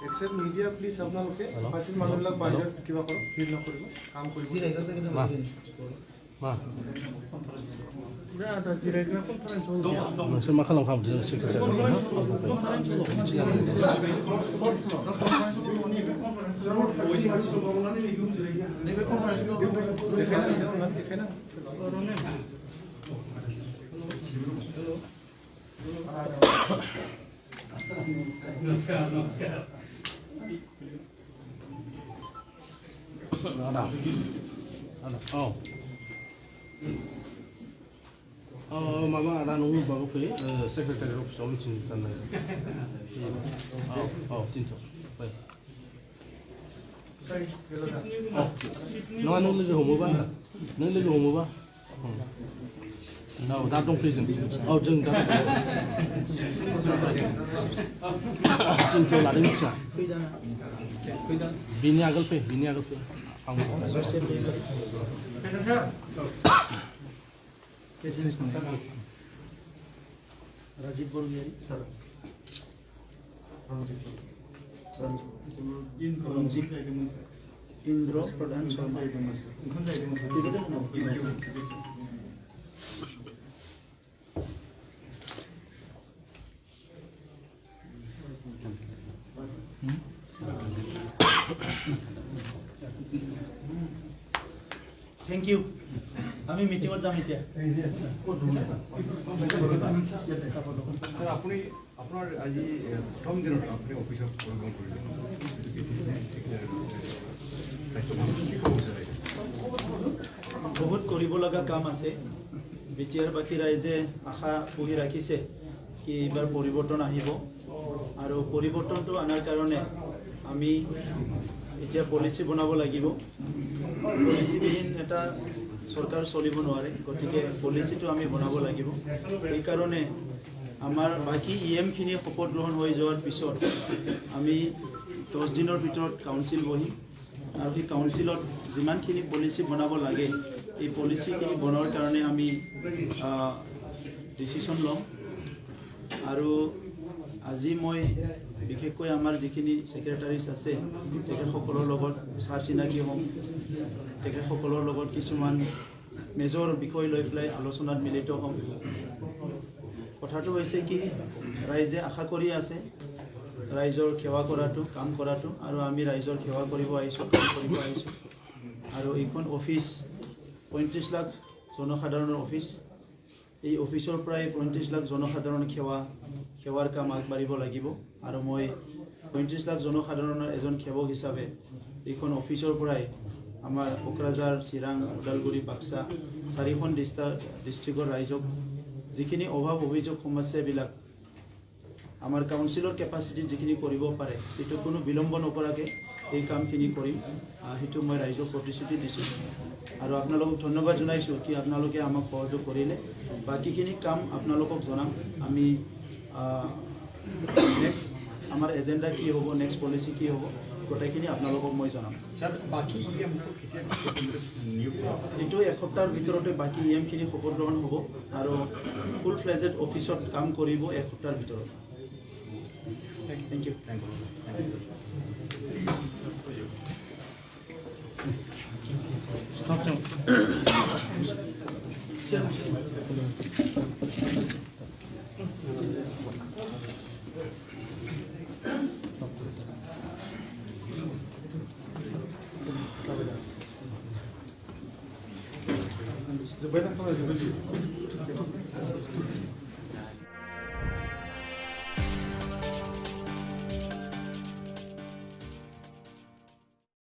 Except media, please have now okay. Party manula budget kiva karo, feel na karo, काम करो. जी riser से किधर मार. मार. उधर आता जी राइजर कौन फ्रेंड्स हो गया. नक्शा माखा लंका मुझे सेक्रेटरी. नमस्कार. Mama ada nunggu baru ke secretary of solution sana. Tinto. Baik. Nung lagi homo ba? Nung lagi homo ba? No, that don't prison. Jeng dah. Tinto lari bisa. Bini agak pe. Rajiv Boriari Indra Pradhan Sharma thank you আমি মিটিংত যাম এতিয়া sir আপনি আপনার আজি প্রথম দিনত আপনি অফিসত পৰিগণ কৰিলে বহুত কৰিব লগা কাম আছে বিটিআৰ বাকি ৰাইজে আশা পুহি ৰাখিছে কি এবাৰ পৰিৱৰ্তন আহিব আৰু পৰিৱৰ্তনটো আনাৰ কাৰণে আমি এতিয়া পলিসি বনাব লাগিব পলিসি বিহীন এটা सरकार चलिब नोवारे गतिके पलिसिটো আমি বনাব লাগিব এই কারণে আমার বাকি ইএম খিনি শপথ গ্রহণ হৈ যোৱাৰ পিছত আমি 10 দিনৰ ভিতৰত কাউন্সিল বহি আৰু এই কাউন্সিলত যিমানখিনি পলিসি বনাব লাগে এই পলিসিখিনি বনোৱাৰ কাৰণে আমি ডিসিশন লম আৰু আজি মই বিশেষকৈ আমাৰ যিখিনি সেক্ৰেটাৰিজ আছে তেখেতসকলৰ লগত সাচিনাকি হম তেখেতসকলৰ লগত কিছুমান মেজৰ বিষয় লৈ পেলাই আলোচনাত মিলিত হম কথাটো হৈছে কি ৰাইজে আশা কৰি আছে ৰাইজৰ সেৱা কৰাটো কাম কৰাটো আৰু আমি ৰাইজৰ সেৱা কৰিব আহিছো কাম কৰিব আহিছো আৰু এইখন অফিস 35 লাখ জনসাধাৰণৰ অফিস এই অফিচৰ পৰাই 35 লাখ জনসাধাৰণ সেৱাৰ কাম আগবাঢ়িব লাগিব আৰু মই 35 লাখ জনসাধাৰণৰ এজন সেৱক হিচাপে এইখন অফিচৰ পৰাই আমাৰ কোকৰাঝাৰ চিৰাং ওদালগুৰি বাক্সা 4খন ডিষ্ট্ৰিক্টৰ ৰাইজক যিখিনি অভাৱ অভিযোগ সমস্যাবিলাক আমাৰ কাউন্সিলৰ কেপাচিটি যিখিনি কৰিব পাৰে সেইটো কোনো বিলম্ব নকৰাকৈ এই কামখিনি কৰিম সেইটো মই ৰাইজক প্ৰতিশ্ৰুতি দিছোঁ আৰু আপোনালোকক ধন্যবাদ জনাইছোঁ কি আপোনালোকে আমাক সহযোগ কৰিলে বাকীখিনি কাম আপোনালোকক জনাম আমি নেক্সট আমাৰ এজেণ্ডা কি হ'ব নেক্সট পলিচি কি হ'ব গোটেইখিনি আপোনালোকক মই জনাম স্যার বাকি ইএম এইটো এসপ্তাহৰ ভিতৰতে বাকী ইএমখিনি শপত গ্ৰহণ হ'ব আৰু ফুল ফ্লেজেড অফিচত কাম কৰিব এসপ্তাহৰ ভিতৰত থ্যাংক ইউ Stop. Bueno,